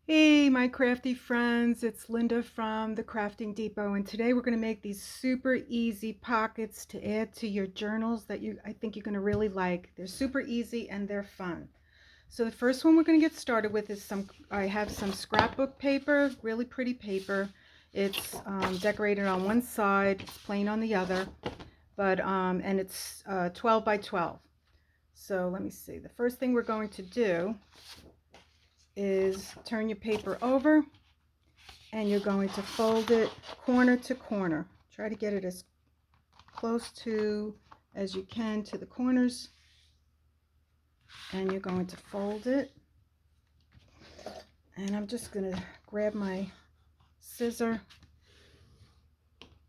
Hey, my crafty friends, it's Linda from the Crafting Depot, and today we're going to make these super easy pockets to add to your journals that I think you're going to really like. They're super easy and they're fun. So the first one we're going to get started with is I have some scrapbook paper, really pretty paper. It's decorated on one side, it's plain on the other, and it's 12 by 12. So let me see. The first thing we're going to do is turn your paper over, and you're going to fold it corner to corner. Try to get it as close to as you can to the corners, and you're going to fold it. And I'm just going to grab my scissor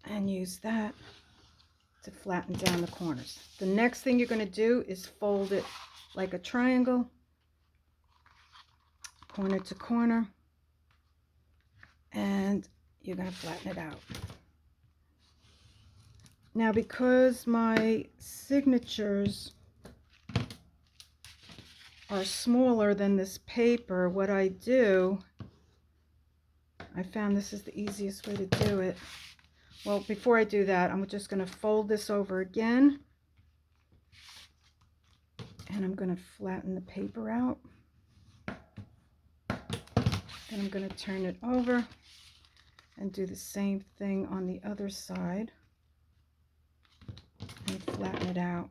and use that to flatten down the corners. The next thing you're going to do is fold it like a triangle, corner to corner, and you're going to flatten it out. Now, because my signatures are smaller than this paper, what I do, I found this is the easiest way to do it. Well, before I do that, I'm just going to fold this over again, and I'm going to flatten the paper out. Then I'm going to turn it over and do the same thing on the other side and flatten it out.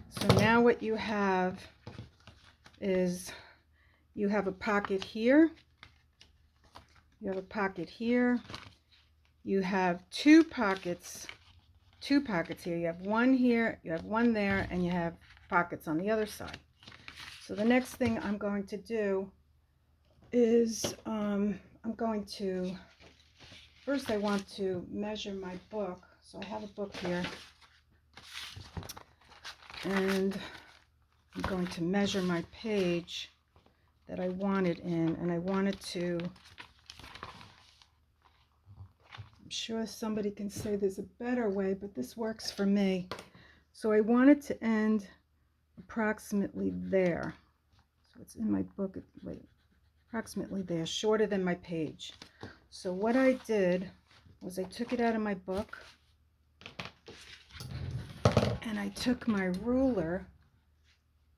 So now what you have is you have a pocket here, you have a pocket here, you have two pockets here. You have one here, you have one there, and you have pockets on the other side. So the next thing I'm going to do is first I want to measure my book. So I have a book here, and I'm going to measure my page that I want it in, and I wanted to, I'm sure somebody can say there's a better way, but this works for me. So I want it to end approximately there. So it's in my book, approximately there, shorter than my page. So what I did was I took it out of my book, and I took my ruler,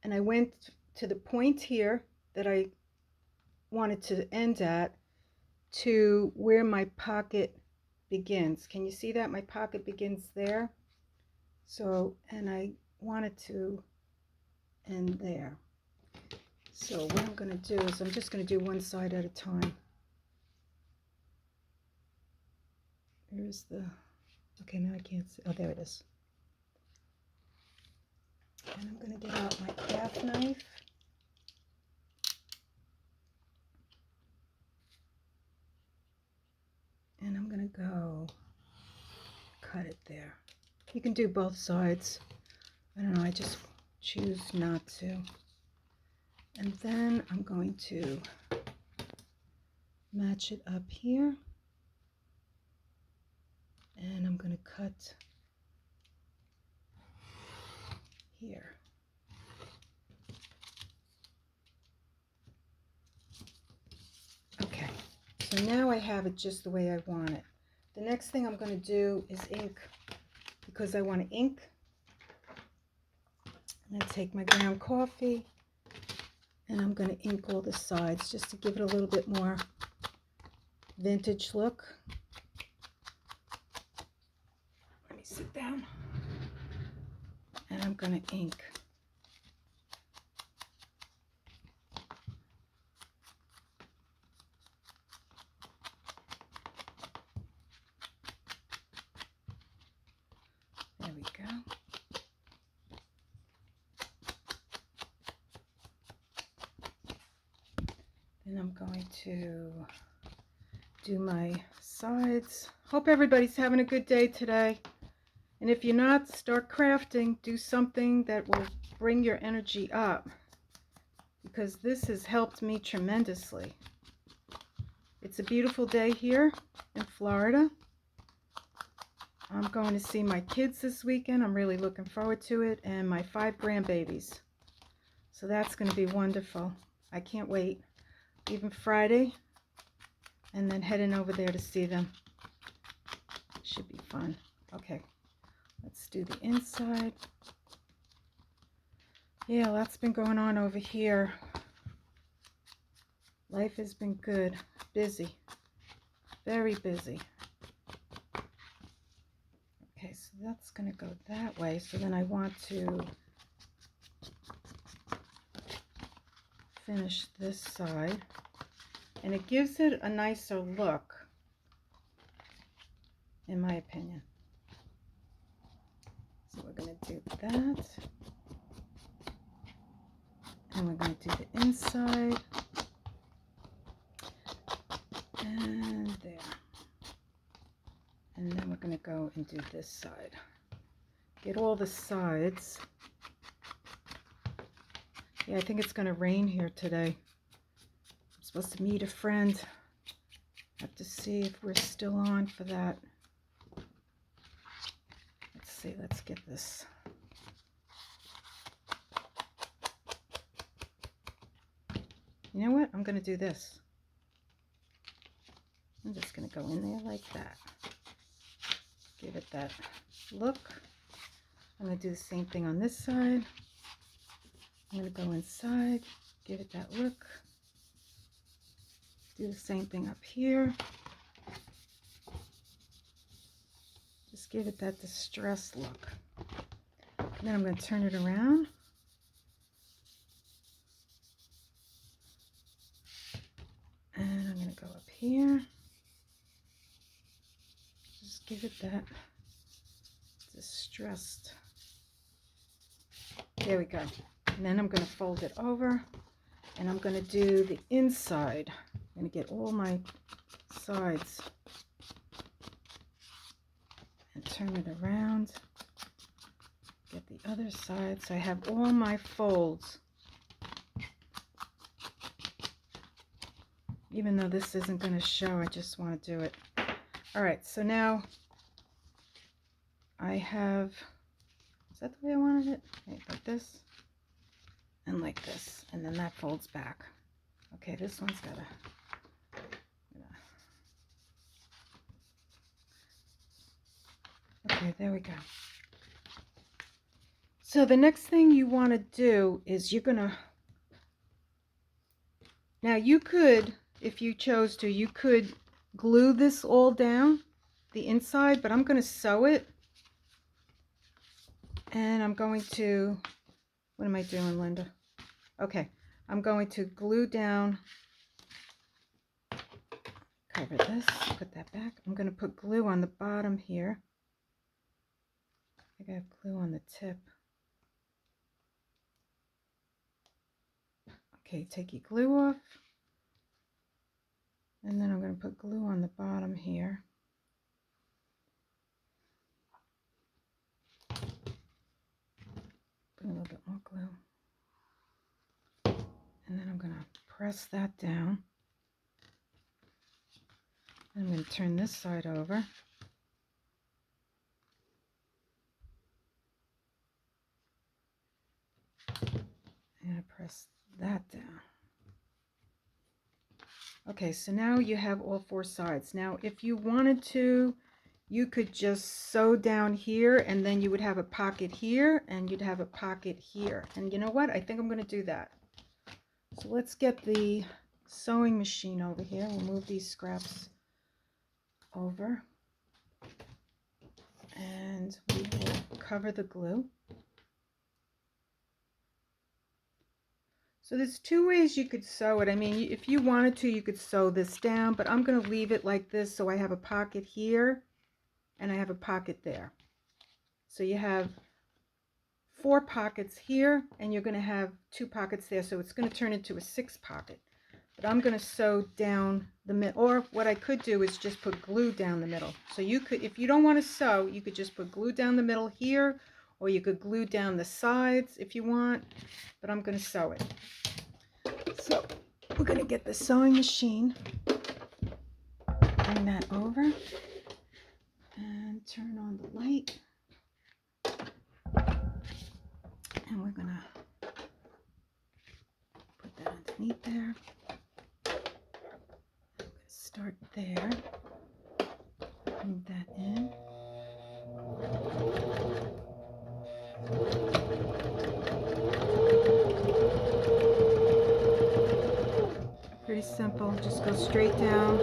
and I went to the point here that I wanted to end at to where my pocket begins. Can you see that? My pocket begins there. So, and I wanted to end there. So what I'm going to do is I'm just going to do one side at a time. Here's the, okay, now I can't see. Oh, there it is. And I'm going to get out my craft knife. And I'm going to go cut it there. You can do both sides. I don't know, I just choose not to. And then I'm going to match it up here. And I'm going to cut here. Okay, so now I have it just the way I want it. The next thing I'm going to do is ink, because I want to ink. I'm going to take my ground coffee, and I'm going to ink all the sides just to give it a little bit more vintage look. Let me sit down. And I'm going to ink. There we go. Then I'm going to do my sides. Hope everybody's having a good day today. And if you're not, start crafting. Do something that will bring your energy up, because this has helped me tremendously. It's a beautiful day here in Florida. I'm going to see my kids this weekend. I'm really looking forward to it, and my 5 grandbabies. So that's going to be wonderful. I can't wait. Even Friday, and then heading over there to see them. Should be fun. Okay, let's do the inside. Yeah, lots been going on over here. Life has been good. Busy. Very busy. Okay, so that's going to go that way. So then I want to finish this side. And it gives it a nicer look, in my opinion. So we're going to do that. And we're going to do the inside. And there. And then we're going to go and do this side. Get all the sides. Yeah, I think it's going to rain here today. I'm supposed to meet a friend. Have to see if we're still on for that. Let's see, let's get this. You know what? I'm going to do this. I'm just going to go in there like that. Give it that look. I'm going to do the same thing on this side. I'm going to go inside, give it that look. Do the same thing up here. Just give it that distressed look. And then I'm going to turn it around. And I'm going to go up here. Just give it that distressed. There we go. And then I'm going to fold it over. And I'm going to do the inside. I'm going to get all my sides. And turn it around. Get the other side. So I have all my folds. Even though this isn't going to show, I just want to do it. All right, so now I have, is that the way I wanted it? Okay, like this and like this, and then that folds back. Okay, this one's gotta, okay, there we go. So the next thing you want to do is you're gonna, now you could, if you chose to, you could glue this all down the inside, but I'm going to sew it. And I'm going to, what am I doing, Linda? Okay, I'm going to glue down, cover this, put that back. I'm going to put glue on the bottom here. I think I have glue on the tip. Okay, take your glue off. And then I'm going to put glue on the bottom here. Put a little bit more glue. And then I'm going to press that down. I'm going to turn this side over. And press that down. Okay, so now you have all four sides. Now, if you wanted to, you could just sew down here, and then you would have a pocket here, and you'd have a pocket here. And you know what? I think I'm going to do that. So let's get the sewing machine over here. We'll move these scraps over. And we will cover the glue. So there's two ways you could sew it. I mean, if you wanted to, you could sew this down, but I'm going to leave it like this so I have a pocket here and I have a pocket there. So you have 4 pockets here and you're going to have 2 pockets there, so it's going to turn into a 6 pocket. But I'm going to sew down the middle, or what I could do is just put glue down the middle. So you could, if you don't want to sew, you could just put glue down the middle here, or you could glue down the sides if you want, but I'm going to sew it. So we're going to get the sewing machine, bring that over, and turn on the light. And we're going to put that neat there. Start there. Move that in. Pretty simple. Just go straight down.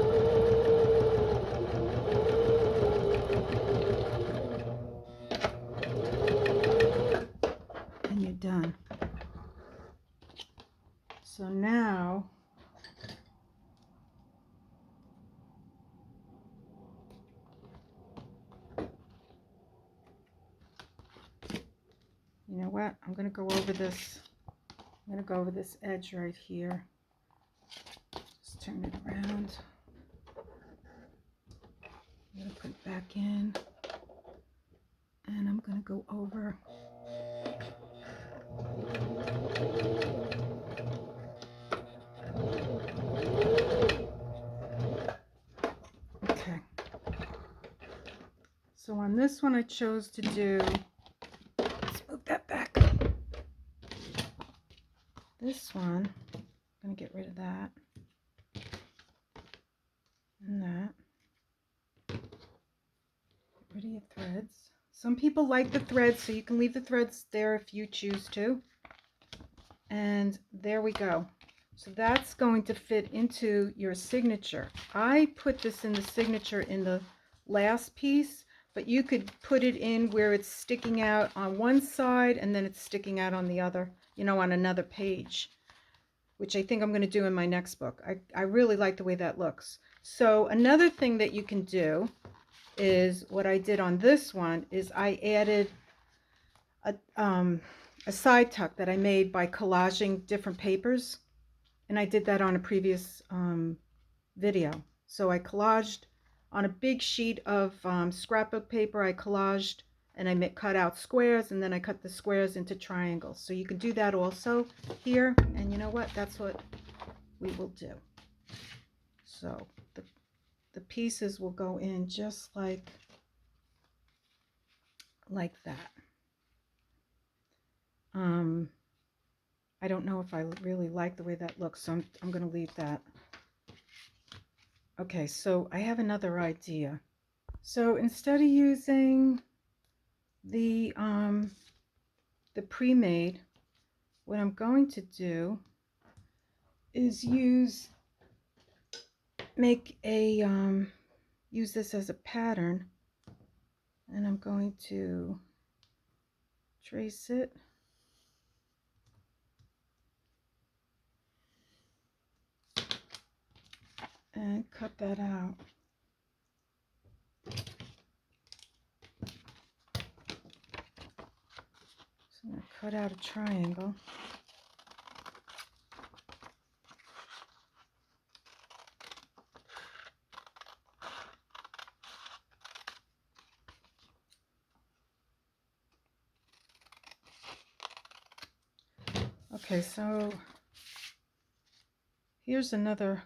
And you're done. So now you know what? I'm going to go over this. I'm going to go over this edge right here. Just turn it around. I'm going to put it back in. And I'm going to go over. Okay. So on this one I chose to do, let's move that back. This one, I'm going to get rid of that and that. Get rid of your threads. Some people like the threads, so you can leave the threads there if you choose to. And there we go. So that's going to fit into your signature. I put this in the signature in the last piece, but you could put it in where it's sticking out on one side and then it's sticking out on the other, you know, on another page, which I think I'm going to do in my next book. I really like the way that looks. So another thing that you can do is what I did on this one is I added a side tuck that I made by collaging different papers, and I did that on a previous video. So I collaged on a big sheet of scrapbook paper. I collaged and I cut out squares, and then I cut the squares into triangles. So you can do that also here, and you know what? That's what we will do. So the pieces will go in just like that. I don't know if I really like the way that looks, so I'm going to leave that. Okay, so I have another idea. So instead of using the pre-made, what I'm going to do is use this as a pattern, and I'm going to trace it. And cut that out. So I'm going to cut out a triangle. Okay, so here's another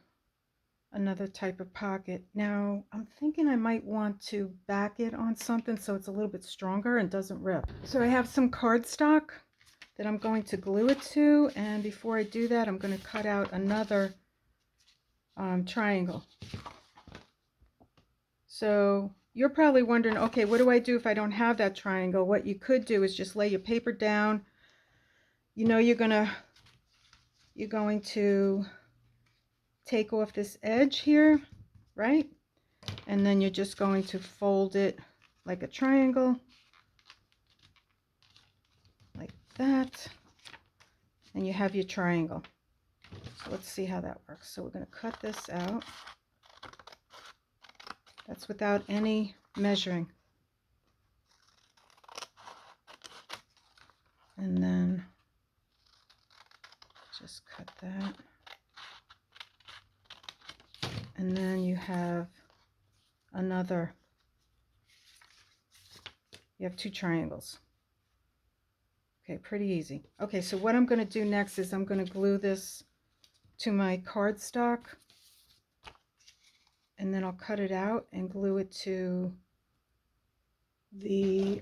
type of pocket. Now I'm thinking I might want to back it on something so it's a little bit stronger and doesn't rip. So I have some cardstock that I'm going to glue it to, and before I do that I'm going to cut out another triangle. So you're probably wondering, okay, what do I do if I don't have that triangle? What you could do is just lay your paper down. You know you're going to take off this edge here, right? And then you're just going to fold it like a triangle, like that, and you have your triangle. So let's see how that works. So we're going to cut this out. That's without any measuring. And then just cut that. And then you have you have two triangles. Okay, pretty easy. Okay, so what I'm going to do next is I'm going to glue this to my cardstock, and then I'll cut it out and glue it to the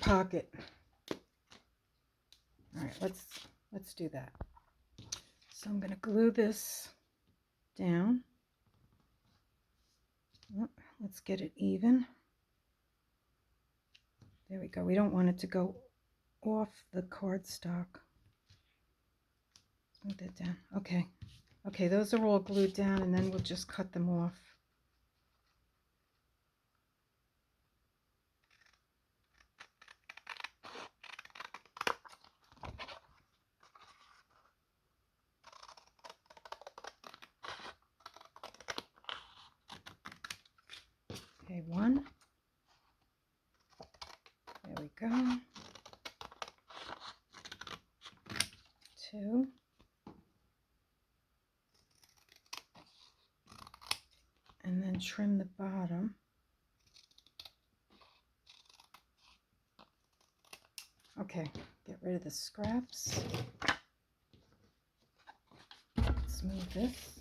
pocket. All right, let's Let's do that. So I'm going to glue this down. Let's get it even. There we go. We don't want it to go off the cardstock. Move that down. Okay. Okay, those are all glued down, and then we'll just cut them off. Okay, one. There we go. Two. And then trim the bottom. Okay, get rid of the scraps. Let's move this.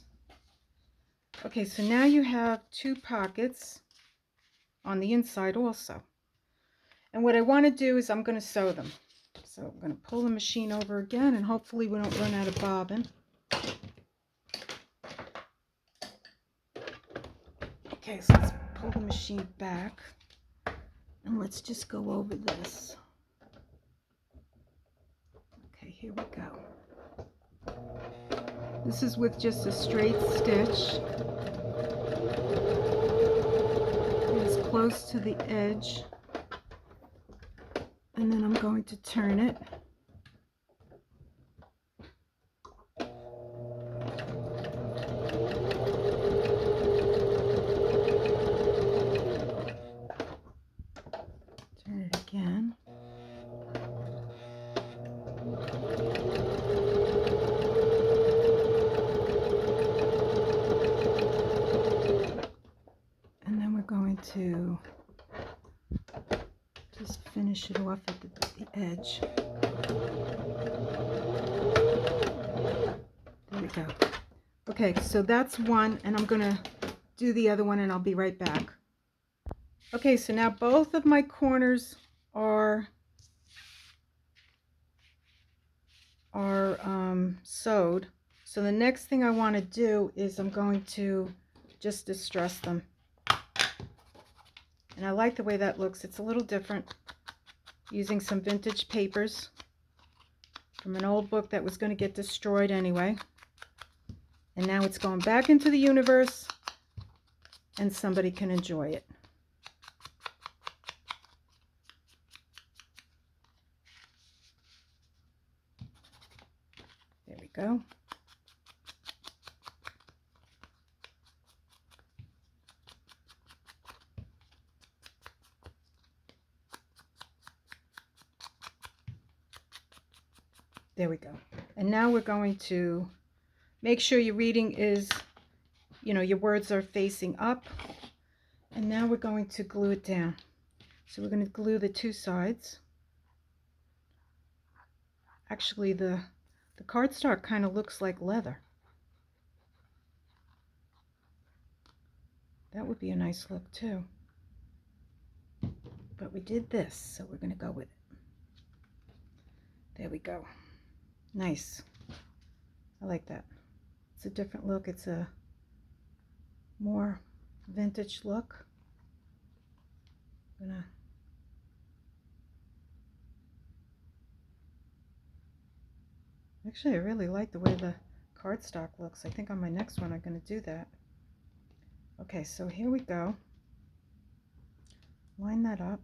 Okay, so now you have two pockets on the inside also. And what I want to do is I'm going to sew them. So I'm going to pull the machine over again, and hopefully we don't run out of bobbin. Okay, so let's pull the machine back, and let's just go over this. Okay, here we go. This is with just a straight stitch. Get as close to the edge, and then I'm going to turn it. Turn it again. And then we're going to just finish it off at the edge. There we go. Okay, so that's one, and I'm going to do the other one, and I'll be right back. Okay, so now both of my corners are sewed. So the next thing I want to do is I'm going to just distress them. And I like the way that looks. It's a little different, using some vintage papers from an old book that was going to get destroyed anyway. And now it's going back into the universe, and somebody can enjoy it. There we go. There we go. And now we're going to make sure your reading is, your words are facing up. And now we're going to glue it down. So we're going to glue the two sides. Actually, the cardstock kind of looks like leather. That would be a nice look too. But we did this, so we're going to go with it. There we go. Nice. I like that. It's a different look. It's a more vintage look. Actually, I really like the way the cardstock looks. I think on my next one I'm going to do that. Okay, so here we go. Line that up.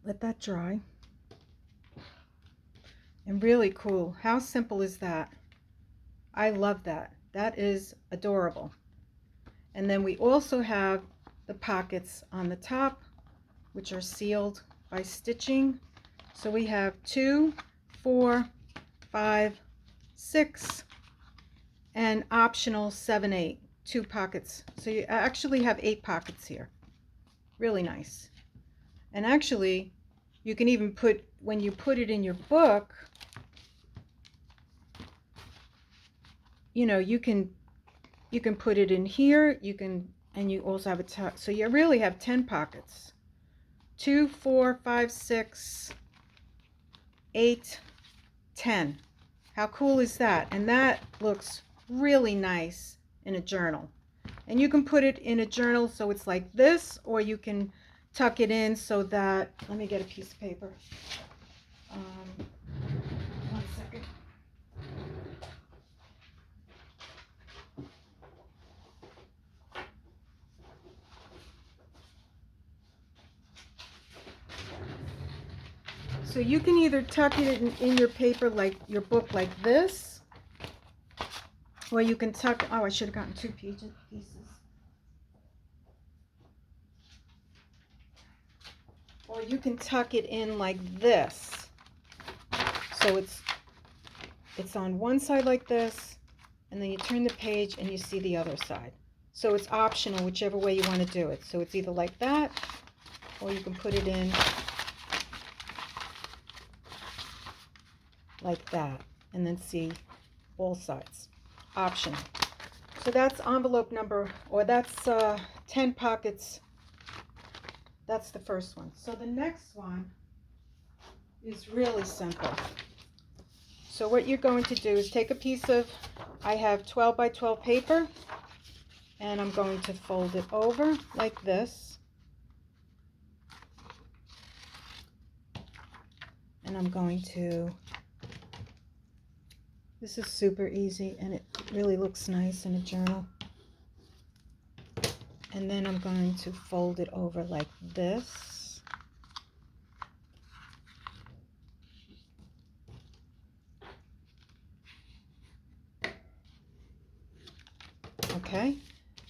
Let that dry. And really cool. How simple is that? I love that. That is adorable. And then we also have the pockets on the top, which are sealed by stitching. So we have 2, 4, 5, 6, and optional 7, 8. 2 pockets. So you actually have 8 pockets here. Really nice. And actually, you can even put, when you put it in your book, you can put it in here. And you also have a top. So you really have 10 pockets. 2, 4, 5, 6, 8, 10. How cool is that? And that looks really nice in a journal. And you can put it in a journal so it's like this, or you can tuck it in so that, let me get a piece of paper. 1 second. So you can either tuck it in your paper, like your book, like this, or you can tuck, oh, I should have gotten 2 pieces. Or you can tuck it in like this. So it's on one side like this, and then you turn the page and you see the other side. So it's optional whichever way you want to do it. So it's either like that, or you can put it in like that and then see all sides. Optional. So that's envelope number, or that's 10 pockets. That's the first one. So the next one is really simple. So what you're going to do is take a piece of, I have 12 by 12 paper, and I'm going to fold it over like this. And I'm going to, this is super easy and it really looks nice in a journal. And then I'm going to fold it over like this. Okay,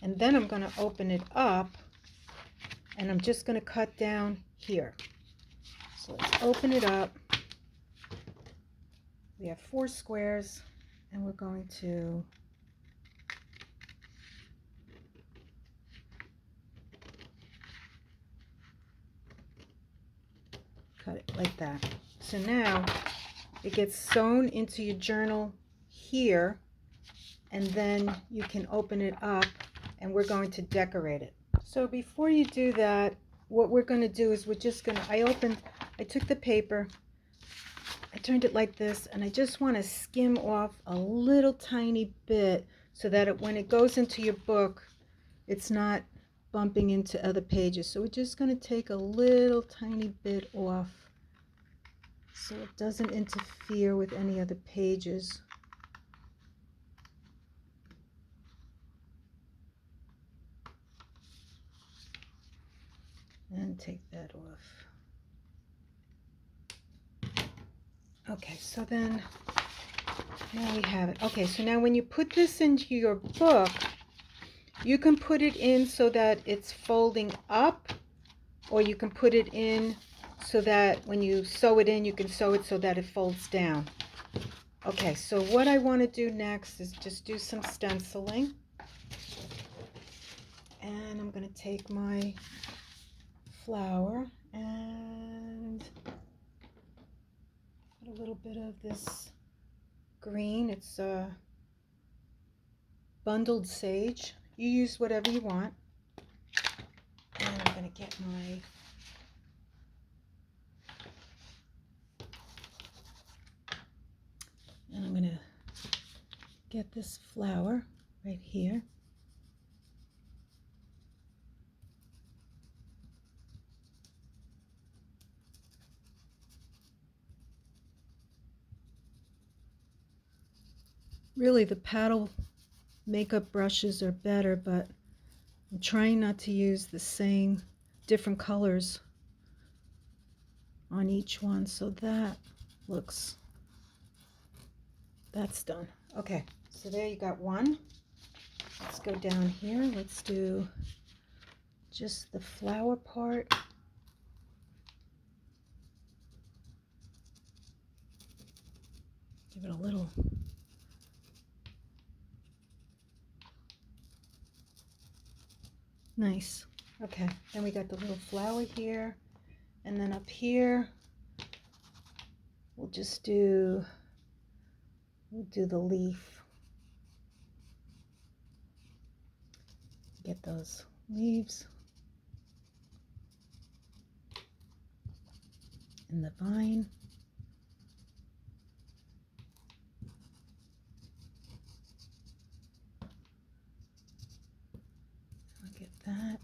and then I'm going to open it up, and I'm just going to cut down here. So let's open it up. We have 4 squares, and we're going to cut it like that. So now it gets sewn into your journal here, and then you can open it up, and we're going to decorate it. So before you do that, what we're going to do is we're just going to, I took the paper, I turned it like this, and I just want to skim off a little tiny bit so that when it goes into your book, it's not bumping into other pages. So we're just going to take a little tiny bit off so it doesn't interfere with any other pages. And take that off. Okay, so then now we have it. Okay, so now when you put this into your book, you can put it in so that it's folding up, or you can put it in so that when you sew it in, you can sew it so that it folds down. Okay, so what I want to do next is just do some stenciling. And I'm going to take my flower and put a little bit of this green. It's bundled sage. You use whatever you want. And I'm going to get my and I'm going to get this flower right here. Really, the paddle makeup brushes are better, but I'm trying not to use the same different colors on each one. So that's done. Okay, so there you got one. Let's go down here. Let's do just the flower part. Give it a little. Nice. Okay, then we got the little flower here, and then up here we'll do the leaf. Get those leaves and the vine. that.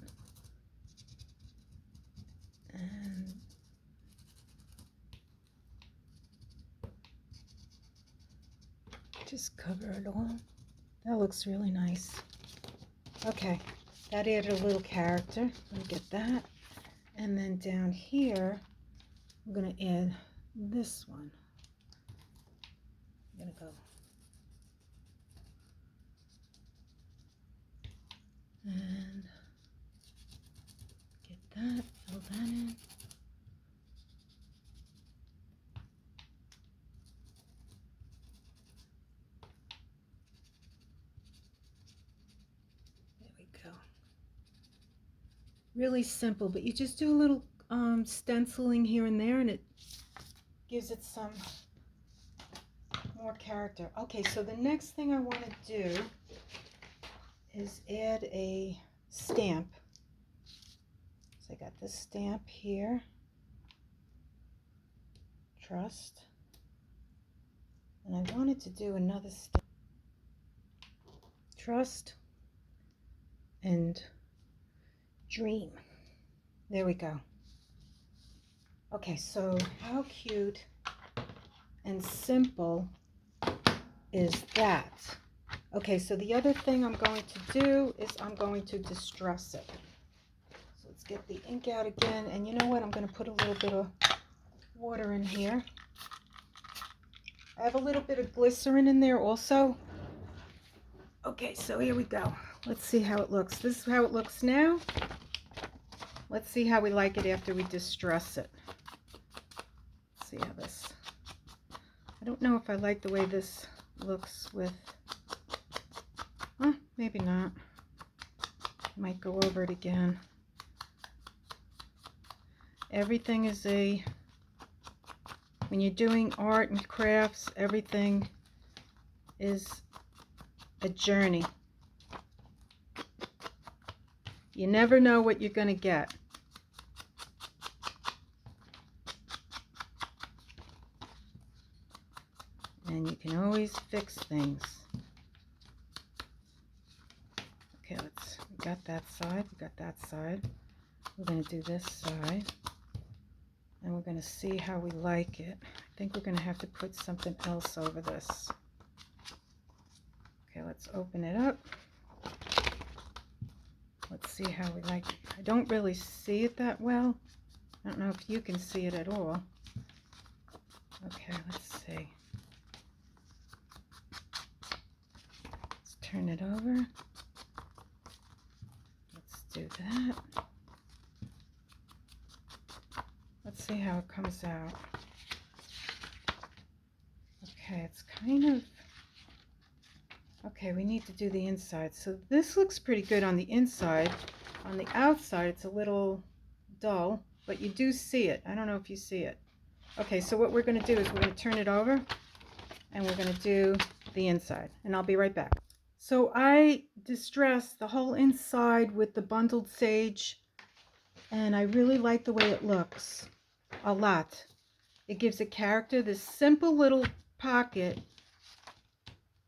And just cover it all. That looks really nice. Okay, that added a little character. Let me get that. And then down here, I'm going to add this one. I'm going to go. And get that, fill that in. There we go. Really simple, but you just do a little stenciling here and there, and it gives it some more character. Okay, so the next thing I want to do is add a stamp. So I got this stamp here, trust, and I wanted to do another stamp, trust and dream. There we go. Okay, so how cute and simple is that? Okay, so the other thing I'm going to do is I'm going to distress it. So let's get the ink out again, and you know what? I'm going to put a little bit of water in here. I have a little bit of glycerin in there also. Okay, so here we go. Let's see how it looks. This is how it looks now. Let's see how we like it after we distress it. Let's see how this... I don't know if I like the way this looks with... maybe not. Might go over it again. Everything is a... When you're doing art and crafts, everything is a journey. You never know what you're going to get. And you can always fix things. Okay, we got that side, we got that side. We're going to do this side. And we're going to see how we like it. I think we're going to have to put something else over this. Okay, let's open it up. Let's see how we like it. I don't really see it that well. I don't know if you can see it at all. Okay, let's see. Let's turn it over. Let's do that. Let's see how it comes out. Okay, it's kind of... Okay, we need to do the inside. So this looks pretty good on the inside. On the outside, it's a little dull, but you do see it. I don't know if you see it. Okay, so what we're going to do is we're going to turn it over, and we're going to do the inside, and I'll be right back. So I distressed the whole inside with the bundled sage, and I really like the way it looks a lot. It gives a character, this simple little pocket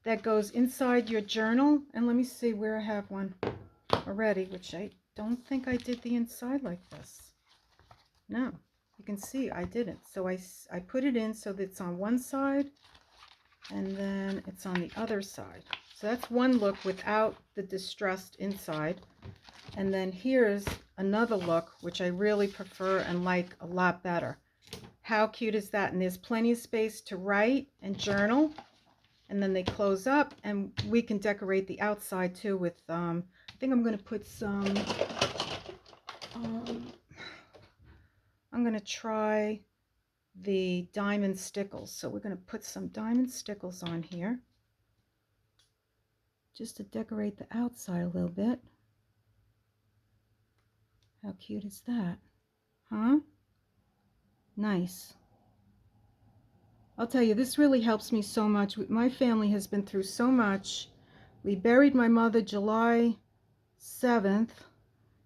that goes inside your journal. And let me see where I have one already, which I don't think I did the inside like this. No, you can see I didn't. So I put it in so that it's on one side and then it's on the other side. So that's one look without the distressed inside. And then here's another look, which I really prefer and like a lot better. How cute is that? And there's plenty of space to write and journal. And then they close up, and we can decorate the outside too with, I think I'm going to put some, I'm going to try the diamond stickles. So we're going to put some diamond stickles on here, just to decorate the outside a little bit. How cute is that? Huh? Nice. I'll tell you, this really helps me so much. My family has been through so much. We buried my mother July 7th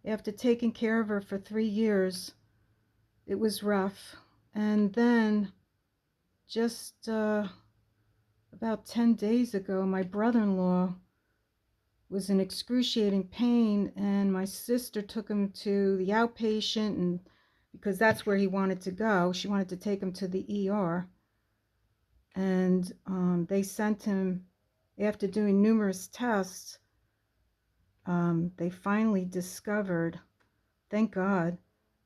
after taking care of her for 3 years. It was rough. And then just about 10 days ago, my brother-in-law was in excruciating pain, and my sister took him to the outpatient, and because that's where he wanted to go, she wanted to take him to the ER. And they sent him, after doing numerous tests, they finally discovered, thank God,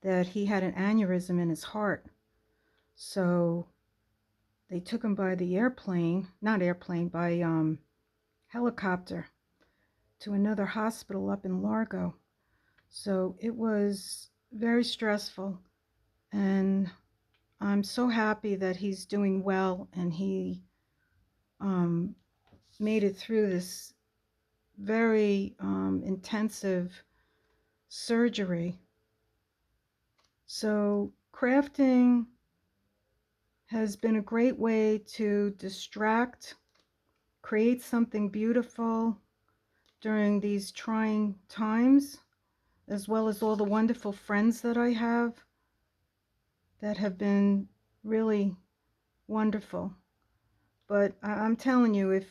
that he had an aneurysm in his heart. So they took him by the airplane, not airplane, by helicopter to another hospital up in Largo. So it was very stressful, and I'm so happy that he's doing well, and he made it through this very intensive surgery. So crafting has been a great way to distract, create something beautiful during these trying times, as well as all the wonderful friends that I have that have been really wonderful. But I'm telling you, if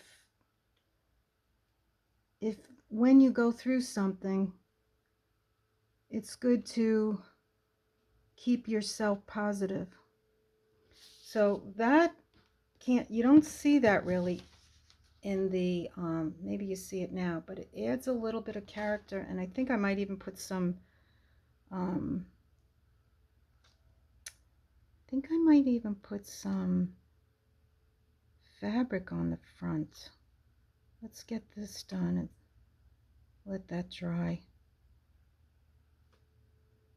when you go through something, it's good to keep yourself positive. So that you don't see that really in the, maybe you see it now, but it adds a little bit of character, and I think I might even put some, I think I might even put some fabric on the front. Let's get this done and let that dry,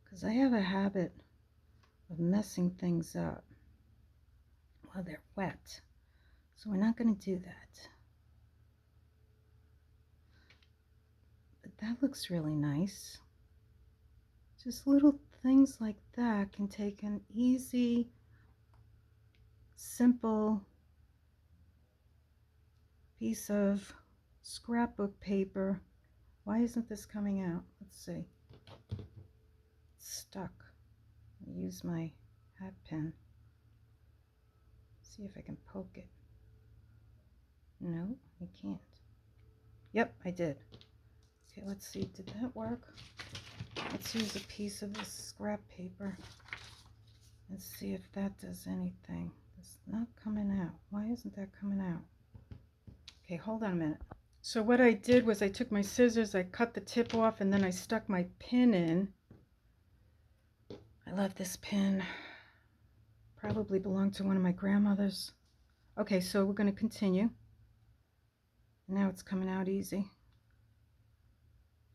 because I have a habit of messing things up while they're wet. So we're not going to do that. But that looks really nice. Just little things like that can take an easy, simple piece of scrapbook paper. Why isn't this coming out? Let's see. It's stuck. I'll use my hat pin. See if I can poke it. No, I can't. Yep, I did. Okay, let's see. Did that work? Let's use a piece of this scrap paper and see if that does anything. It's not coming out. Why isn't that coming out? Okay, hold on a minute. So what I did was I took my scissors, I cut the tip off, and then I stuck my pin in. I love this pin. Probably belonged to one of my grandmothers. Okay, so we're going to continue. Now it's coming out easy.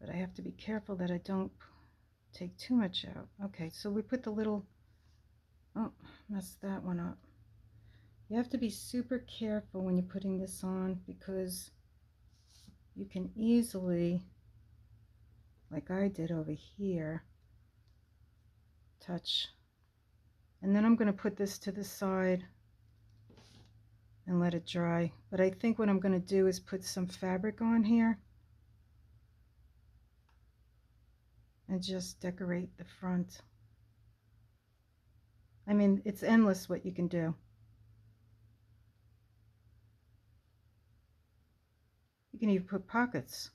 But I have to be careful that I don't take too much out. Okay, so we put the little, oh, messed that one up. You have to be super careful when you're putting this on, because you can easily, like I did over here, touch. And then I'm going to put this to the side and let it dry. But I think what I'm going to do is put some fabric on here and just decorate the front. I mean, it's endless what you can do. You can even put pockets.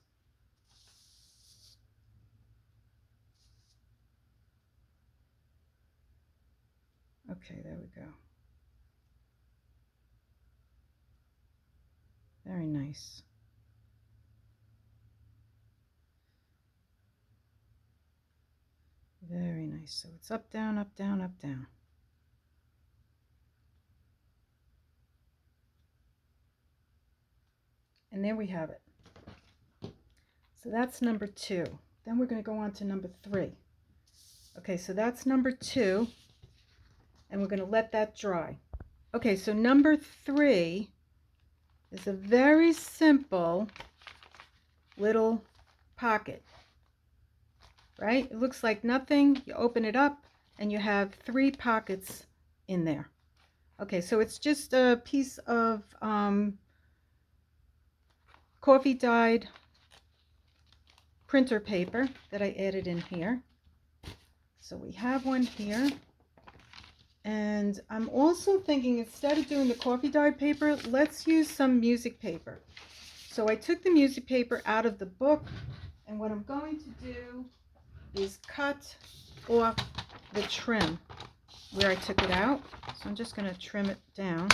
Okay, there we go. Very nice. Very nice. So it's up, down, up, down, up, down. And there we have it. So that's number 2. Then we're going to go on to number 3. Okay, so that's number 2. And we're going to let that dry. Okay, so number 3 is a very simple little pocket, right? It looks like nothing. You open it up and you have 3 pockets in there. Okay, so it's just a piece of coffee dyed printer paper that I added in here. So we have one here. And I'm also thinking, instead of doing the coffee dyed paper, let's use some music paper. So I took the music paper out of the book, and what I'm going to do is cut off the trim where I took it out. So I'm just going to trim it down.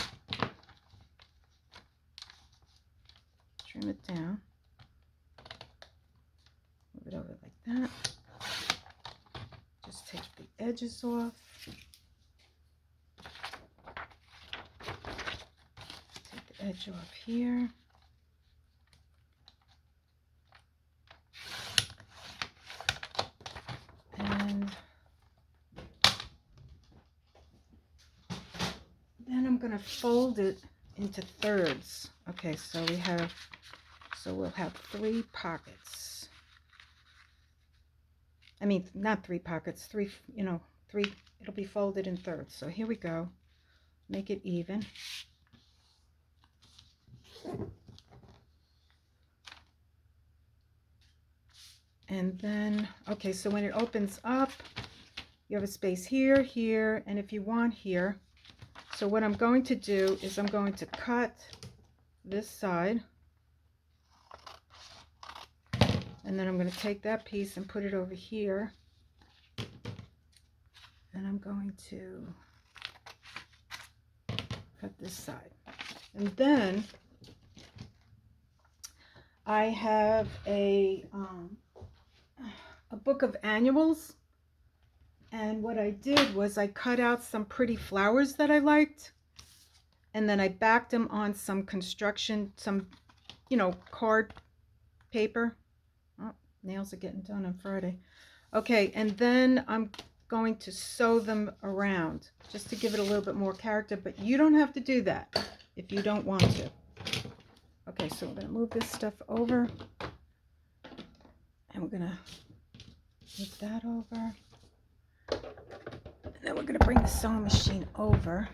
Trim it down. Move it over like that. Just take the edges off. Take the edge off here. And then I'm going to fold it into thirds. Okay, so we'll have 3 pockets. I mean, not 3 pockets, 3, 3, it'll be folded in thirds. So here we go. Make it even. And then, okay, so when it opens up, you have a space here, here, and if you want here. So what I'm going to do is I'm going to cut this side. And then I'm going to take that piece and put it over here. And I'm going to cut this side. And then I have a book of annuals. And what I did was I cut out some pretty flowers that I liked. And then I backed them on some construction, some, card paper. Oh, nails are getting done on Friday. Okay, and then I'm going to sew them around just to give it a little bit more character, but you don't have to do that if you don't want to. Okay, so we're going to move this stuff over, and we're going to move that over, and then we're going to bring the sewing machine over,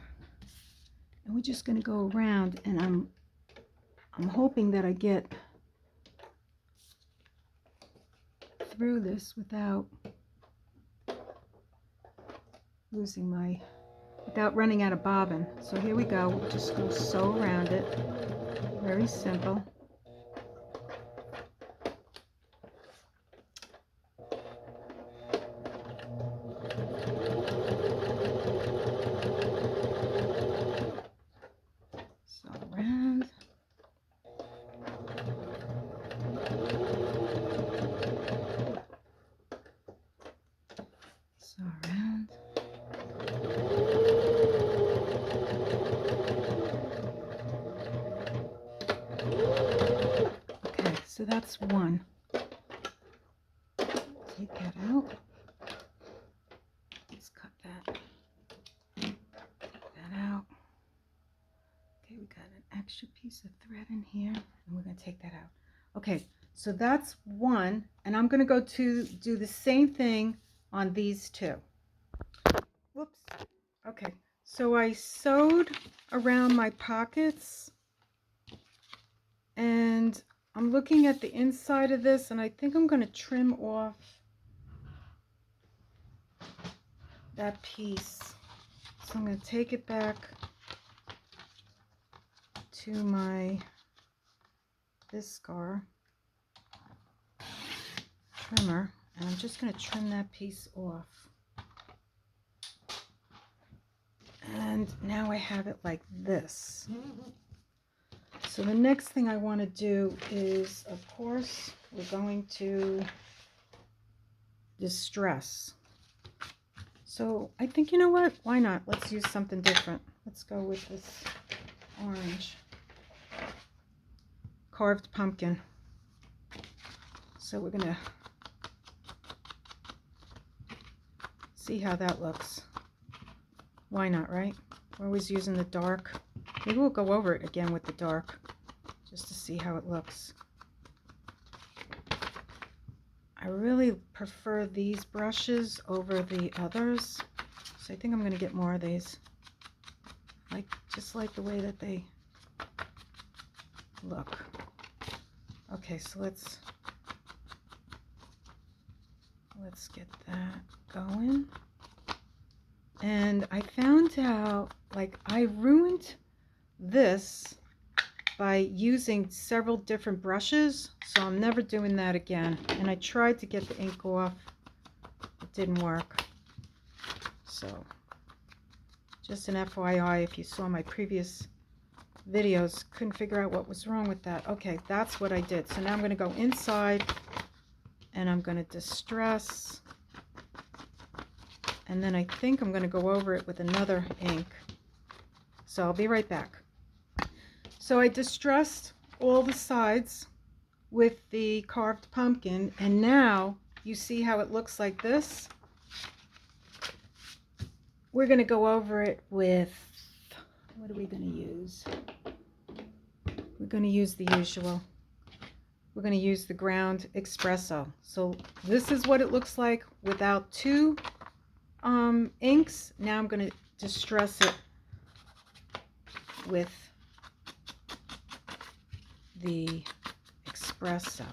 and we're just going to go around, and I'm hoping that I get through this without without running out of bobbin. So here we go. We're just going to sew around it. Very simple. Sew around. Sew around. Okay, so that's one. Take that out. Let's cut that out. Okay, we got an extra piece of thread in here, and we're going to take that out. Okay, so that's one, and I'm going to go to do the same thing on these 2. Whoops. Okay, so I sewed around my pockets, and I'm looking at the inside of this, and I think I'm going to trim off that piece. So I'm going to take it back to this scar trimmer, and I'm just going to trim that piece off. And now I have it like this. So the next thing I want to do is, of course, we're going to distress. So I think, you know what? Why not? Let's use something different. Let's go with this orange carved pumpkin. So we're going to see how that looks. Why not, right? We're always using the dark. Maybe we'll go over it again with the dark just to see how it looks. I really prefer these brushes over the others, so I think I'm going to get more of these. Just like the way that they look. Okay, so let's get that going. And I found out, I ruined this by using several different brushes, so I'm never doing that again. And I tried to get the ink off. It didn't work. So just an FYI, if you saw my previous videos, couldn't figure out what was wrong with that. Okay, that's what I did. So now I'm going to go inside and I'm going to distress, and then I think I'm going to go over it with another ink. So I'll be right back. So I distressed all the sides with the carved pumpkin, and now you see how it looks like this. We're going to go over it with, what are we going to use? We're going to use the usual. We're going to use the ground espresso. So this is what it looks like without two inks. Now I'm going to distress it with the espresso.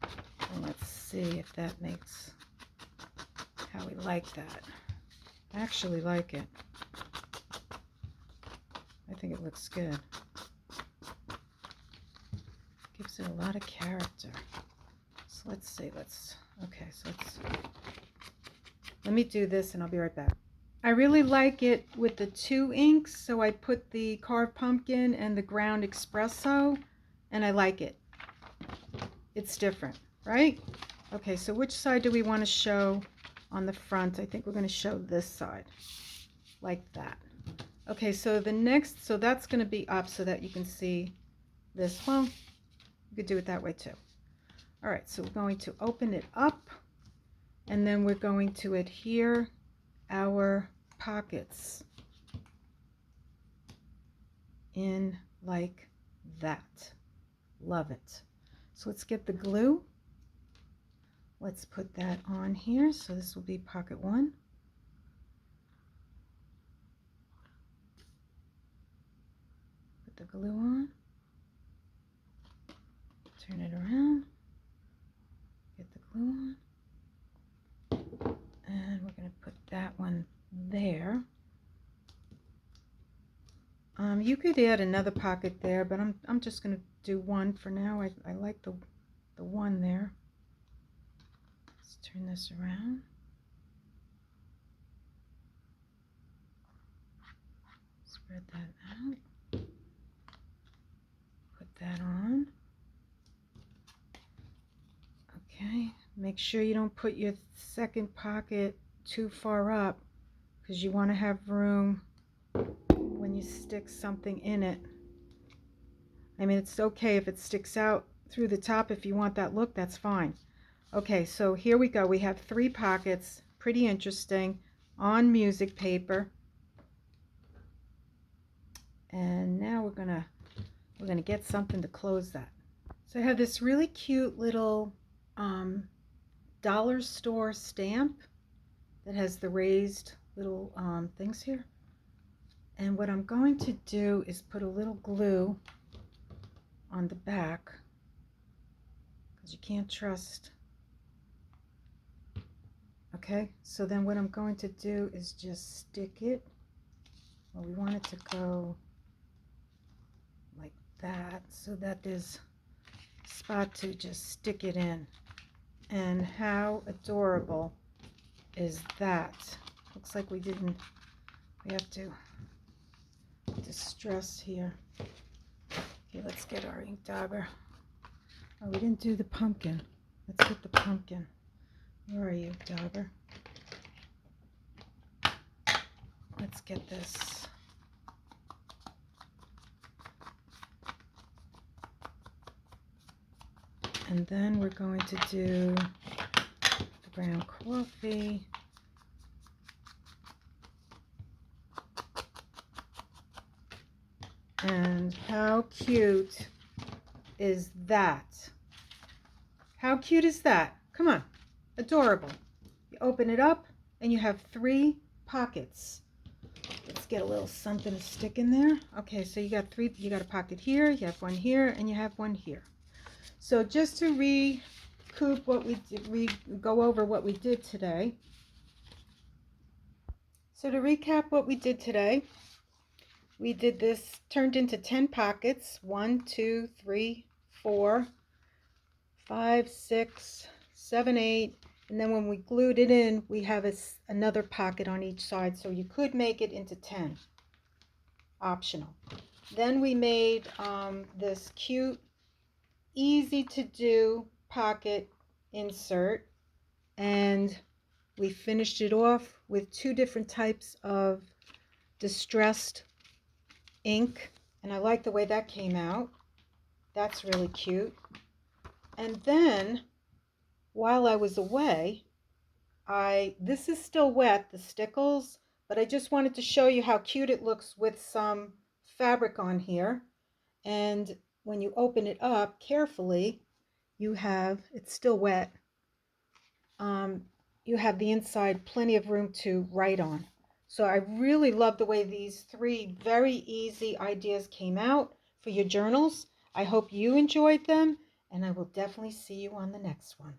And let's see if that makes how we like that. I actually like it. I think it looks good. Gives it a lot of character. So let's see, let me do this and I'll be right back. I really like it with the two inks, so I put the carved pumpkin and the ground espresso, and I like it. It's different, right? Okay, so which side do we want to show on the front? I think we're going to show this side, like that. Okay, so the next, so that's going to be up so that you can see this. Well, you could do it that way too. All right, so we're going to open it up, and then we're going to adhere our pockets in like that. Love it. So let's get the glue. Let's put that on here. So this will be pocket one. Put the glue on. Turn it around. Get the glue on. And we're going to put that one there. You could add another pocket there, but I'm just going to do one for now. I like the one there. Let's turn this around. Spread that out. Put that on. Okay, make sure you don't put your second pocket too far up, because you want to have room when you stick something in it. I mean, it's okay if it sticks out through the top. If you want that look, that's fine. Okay, so here we go. We have 3 pockets, pretty interesting, on music paper. And now we're gonna get something to close that. So I have this really cute little dollar store stamp that has the raised little things here. And what I'm going to do is put a little glue on the back, because you can't trust. Okay, so then what I'm going to do is just stick it. Well, we want it to go like that, so that there's a spot to just stick it in. And how adorable is that? Looks like we have to distress here. Okay, let's get our ink dauber. Oh, we didn't do the pumpkin. Let's get the pumpkin. Where are you, dauber? Let's get this. And then we're going to do the ground coffee. And how cute is that? How cute is that? Come on, adorable. You open it up and you have 3 pockets. Let's get a little something to stick in there. Okay, so you got 3, you got a pocket here, you have one here, and you have one here. So just to recoup what we did, go over what we did today. So to recap what we did today, We did this, turned into 10 pockets. 1, 2, 3, 4, 5, 6, 7, 8. And then when we glued it in, we have another pocket on each side. So you could make it into 10, optional. Then we made this cute, easy to do pocket insert. And we finished it off with 2 different types of distressed ink, and I like the way that came out. That's really cute. And then while I was away, this is still wet, the stickles, but I just wanted to show you how cute it looks with some fabric on here. And when you open it up carefully, it's still wet, um, you have the inside plenty of room to write on. So I really love the way these 3 very easy ideas came out for your journals. I hope you enjoyed them, and I will definitely see you on the next one.